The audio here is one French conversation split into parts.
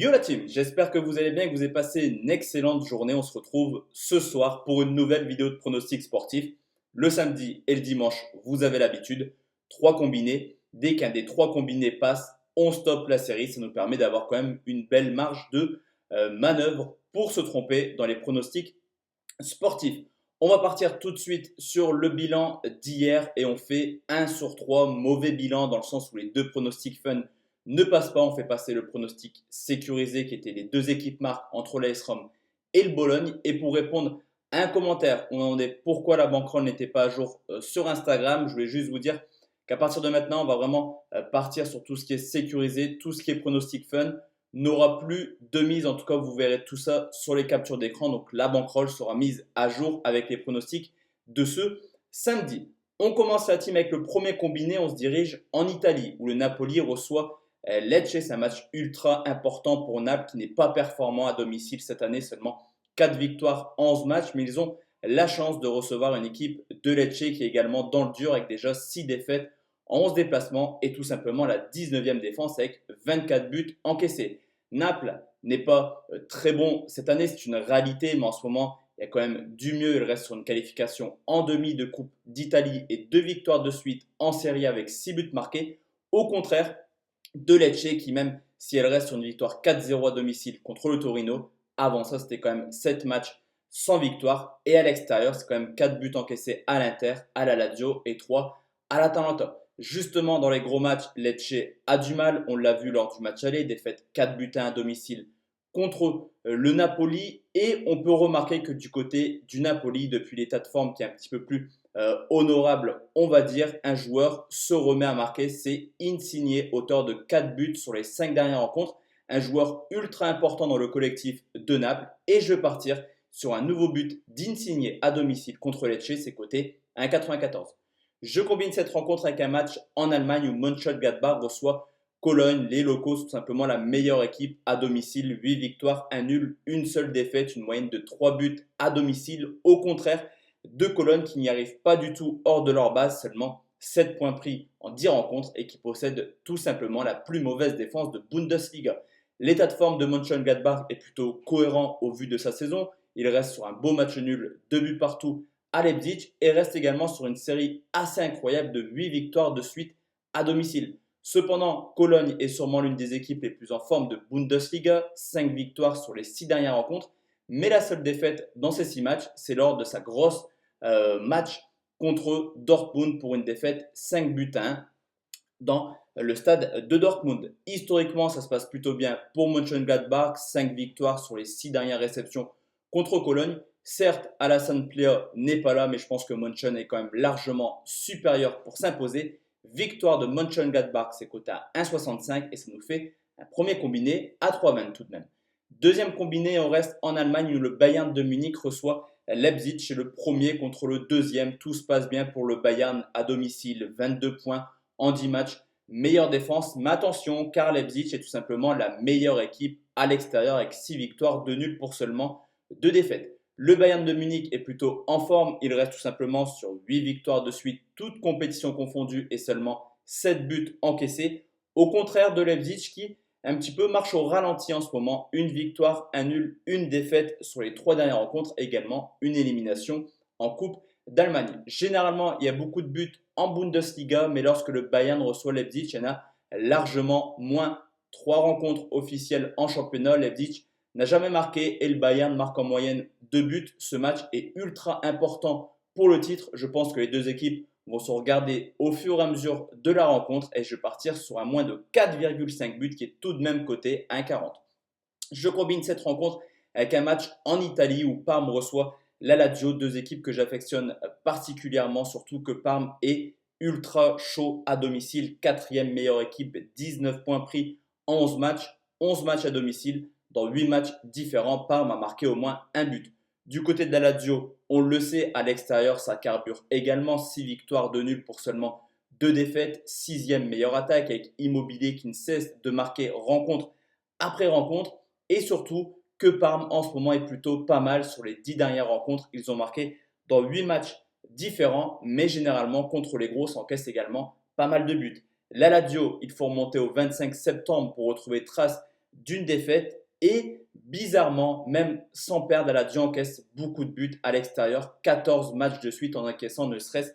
Yo la team, j'espère que vous allez bien, que vous avez passé une excellente journée. On se retrouve ce soir pour une nouvelle vidéo de pronostic sportif. Le samedi et le dimanche, vous avez l'habitude, trois combinés. Dès qu'un des trois combinés passe, on stoppe la série. Ça nous permet d'avoir quand même une belle marge de manœuvre pour se tromper dans les pronostics sportifs. On va partir tout de suite sur le bilan d'hier et on fait 1 sur 3, mauvais bilan dans le sens où les deux pronostics fun ne passent pas. On fait passer le pronostic sécurisé qui était les deux équipes marques entre l'AS Rome et le Bologne. Et pour répondre à un commentaire, on m'a demandé pourquoi la bankroll n'était pas à jour sur Instagram. Je voulais juste vous dire qu'à partir de maintenant, on va vraiment partir sur tout ce qui est sécurisé, tout ce qui est pronostic fun n'aura plus de mise. En tout cas, vous verrez tout ça sur les captures d'écran. Donc, la bankroll sera mise à jour avec les pronostics de ce samedi. On commence la team avec le premier combiné. On se dirige en Italie où le Napoli reçoit Lecce. C'est un match ultra important pour Naples qui n'est pas performant à domicile cette année. Seulement 4 victoires en 11 matchs. Mais ils ont la chance de recevoir une équipe de Lecce qui est également dans le dur avec déjà 6 défaites en 11 déplacements et tout simplement la 19e défense avec 24 buts encaissés. Naples n'est pas très bon cette année, c'est une réalité, mais en ce moment, il y a quand même du mieux. Il reste sur une qualification en demi de Coupe d'Italie et 2 victoires de suite en Serie A avec 6 buts marqués. Au contraire de Lecce qui, même si elle reste sur une victoire 4-0 à domicile contre le Torino, avant ça, c'était quand même 7 matchs sans victoire. Et à l'extérieur, c'est quand même 4 buts encaissés à l'Inter, à la Lazio et 3 à l'Atalanta. Justement, dans les gros matchs, Lecce a du mal. On l'a vu lors du match aller, défaite 4 buts à 1 à domicile contre le Napoli. Et on peut remarquer que du côté du Napoli, depuis l'état de forme qui est un petit peu plus honorable, on va dire, un joueur se remet à marquer. C'est Insigne, auteur de 4 buts sur les 5 dernières rencontres. Un joueur ultra important dans le collectif de Naples. Et je vais partir sur un nouveau but d'Insigne à domicile contre Lecce. C'est coté 1,94. Je combine cette rencontre avec un match en Allemagne où Mönchengladbach reçoit Cologne. Les locaux sont tout simplement la meilleure équipe à domicile. 8 victoires, 1 nul, une seule défaite, une moyenne de 3 buts à domicile. Au contraire de Cologne qui n'y arrive pas du tout hors de leur base, seulement 7 points pris en 10 rencontres et qui possède tout simplement la plus mauvaise défense de Bundesliga. L'état de forme de Mönchengladbach est plutôt cohérent au vu de sa saison. Il reste sur un beau match nul, 2 buts partout à Leipzig et reste également sur une série assez incroyable de 8 victoires de suite à domicile. Cependant, Cologne est sûrement l'une des équipes les plus en forme de Bundesliga, 5 victoires sur les 6 dernières rencontres, mais la seule défaite dans ces 6 matchs, c'est lors de sa grosse match contre Dortmund pour une défaite 5 buts à 1 dans le stade de Dortmund. Historiquement, ça se passe plutôt bien pour Mönchengladbach, 5 victoires sur les 6 dernières réceptions contre Cologne. Certes, Alassane Plea n'est pas là, mais je pense que Mönchen est quand même largement supérieur pour s'imposer. Victoire de Mönchengladbach, c'est coté à 1,65 et ça nous fait un premier combiné à 3,20 tout de même. Deuxième combiné, on reste en Allemagne où le Bayern de Munich reçoit Leipzig. C'est le premier contre le deuxième. Tout se passe bien pour le Bayern à domicile. 22 points en 10 matchs. Meilleure défense, mais attention car Leipzig est tout simplement la meilleure équipe à l'extérieur avec 6 victoires, 2 nuls pour seulement 2 défaites. Le Bayern de Munich est plutôt en forme. Il reste tout simplement sur 8 victoires de suite, toutes compétitions confondues et seulement 7 buts encaissés. Au contraire de Leipzig qui un petit peu marche au ralenti en ce moment. Une victoire, un nul, une défaite sur les 3 dernières rencontres. Également une élimination en Coupe d'Allemagne. Généralement, il y a beaucoup de buts en Bundesliga, mais lorsque le Bayern reçoit Leipzig, il y en a largement moins. 3 rencontres officielles en championnat. Leipzig n'a jamais marqué et le Bayern marque en moyenne 2 buts. Ce match est ultra important pour le titre. Je pense que les deux équipes vont se regarder au fur et à mesure de la rencontre et je vais partir sur un moins de 4,5 buts qui est tout de même coté à 1,40. Je combine cette rencontre avec un match en Italie où Parme reçoit la Lazio, deux équipes que j'affectionne particulièrement, surtout que Parme est ultra chaud à domicile, quatrième meilleure équipe, 19 points pris en 11 matchs, 11 matchs à domicile. Dans 8 matchs différents, Parme a marqué au moins un but. Du côté de la Lazio, on le sait, à l'extérieur, ça carbure également. 6 victoires, 2 nuls pour seulement 2 défaites. Sixième meilleure attaque avec Immobilier qui ne cesse de marquer rencontre après rencontre. Et surtout que Parme en ce moment est plutôt pas mal sur les 10 dernières rencontres. Ils ont marqué dans 8 matchs différents, mais généralement contre les gros, s'encaissent également pas mal de buts. La Lazio, il faut remonter au 25 septembre pour retrouver trace d'une défaite et bizarrement, même sans perdre, la Lazio encaisse beaucoup de buts à l'extérieur, 14 matchs de suite en encaissant ne serait-ce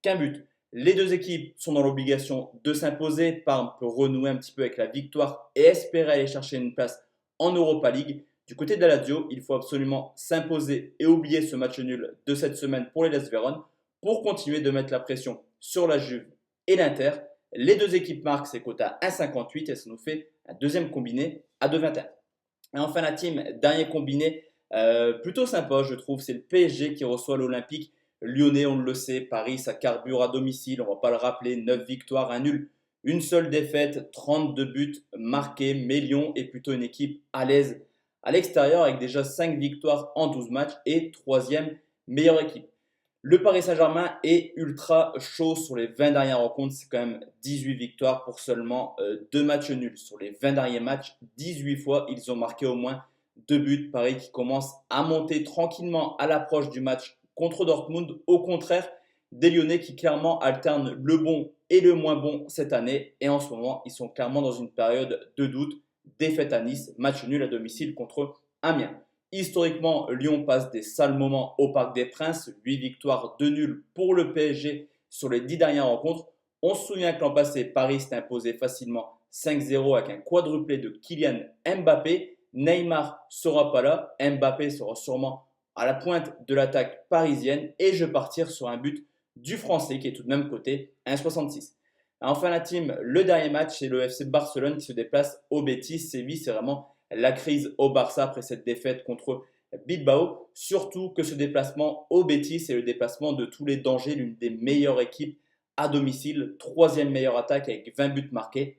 qu'un but. Les deux équipes sont dans l'obligation de s'imposer. Parme peut renouer un petit peu avec la victoire et espérer aller chercher une place en Europa League. Du côté de la Lazio, il faut absolument s'imposer et oublier ce match nul de cette semaine pour les Hellas Vérone pour continuer de mettre la pression sur la Juve et l'Inter. Les deux équipes marquent, c'est coté à 1,58 et ça nous fait un deuxième combiné à 2,21. Et enfin la team, dernier combiné, plutôt sympa je trouve, c'est le PSG qui reçoit l'Olympique Lyonnais, on le sait. Paris, ça carbure à domicile, on ne va pas le rappeler, 9 victoires, 1 nul, une seule défaite, 32 buts marqués, mais Lyon est plutôt une équipe à l'aise à l'extérieur avec déjà 5 victoires en 12 matchs et troisième meilleure équipe. Le Paris Saint-Germain est ultra chaud sur les 20 dernières rencontres. C'est quand même 18 victoires pour seulement 2 matchs nuls. Sur les 20 derniers matchs, 18 fois, ils ont marqué au moins 2 buts. Paris qui commence à monter tranquillement à l'approche du match contre Dortmund. Au contraire, des Lyonnais qui clairement alternent le bon et le moins bon cette année. Et en ce moment, ils sont clairement dans une période de doute. Défaite à Nice, match nul à domicile contre Amiens. Historiquement, Lyon passe des sales moments au Parc des Princes. 8 victoires, 2 nuls pour le PSG sur les 10 dernières rencontres. On se souvient que l'an passé, Paris s'est imposé facilement 5-0 avec un quadruplé de Kylian Mbappé. Neymar ne sera pas là. Mbappé sera sûrement à la pointe de l'attaque parisienne. Et je vais partir sur un but du Français qui est tout de même coté 1,66. Enfin la team, le dernier match, c'est le FC Barcelone qui se déplace au Betis Séville. C'est vraiment la crise au Barça après cette défaite contre Bilbao. Surtout que ce déplacement au Betis, c'est le déplacement de tous les dangers, l'une des meilleures équipes à domicile. Troisième meilleure attaque avec 20 buts marqués.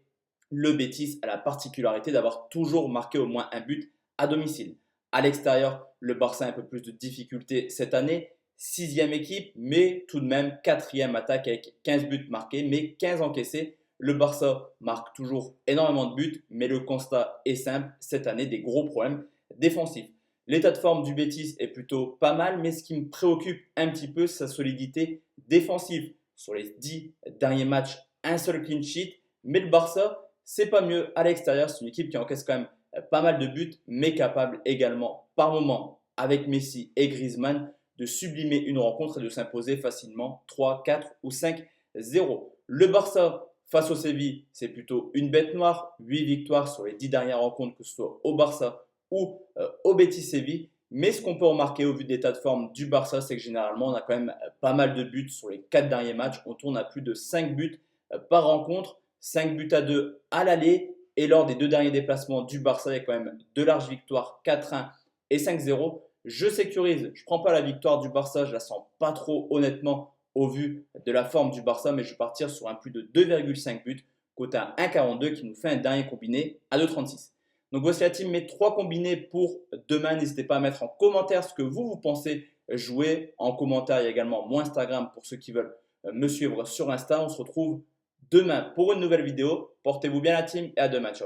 Le Betis a la particularité d'avoir toujours marqué au moins un but à domicile. À l'extérieur, le Barça a un peu plus de difficultés cette année. Sixième équipe, mais tout de même quatrième attaque avec 15 buts marqués, mais 15 encaissés. Le Barça marque toujours énormément de buts, mais le constat est simple, cette année, des gros problèmes défensifs. L'état de forme du Betis est plutôt pas mal, mais ce qui me préoccupe un petit peu, c'est sa solidité défensive. Sur les 10 derniers matchs, un seul clean sheet, mais le Barça, c'est pas mieux à l'extérieur. C'est une équipe qui encaisse quand même pas mal de buts, mais capable également, par moment, avec Messi et Griezmann, de sublimer une rencontre et de s'imposer facilement 3, 4 ou 5-0. Le Barça face au Séville, c'est plutôt une bête noire. 8 victoires sur les 10 dernières rencontres, que ce soit au Barça ou au Betis Séville. Mais ce qu'on peut remarquer au vu de l'état de forme du Barça, c'est que généralement, on a quand même pas mal de buts sur les 4 derniers matchs. On tourne à plus de 5 buts par rencontre, 5 buts à 2 à l'aller. Et lors des 2 derniers déplacements du Barça, il y a quand même 2 larges victoires, 4-1 et 5-0. Je sécurise, je ne prends pas la victoire du Barça, je la sens pas trop honnêtement au vu de la forme du Barça, mais je vais partir sur un plus de 2,5 buts, coté à 1,42 qui nous fait un dernier combiné à 2,36. Donc voici la team, mes 3 combinés pour demain. N'hésitez pas à mettre en commentaire ce que vous pensez jouer. En commentaire, il y a également mon Instagram pour ceux qui veulent me suivre sur Insta. On se retrouve demain pour une nouvelle vidéo. Portez-vous bien la team et à demain. Ciao.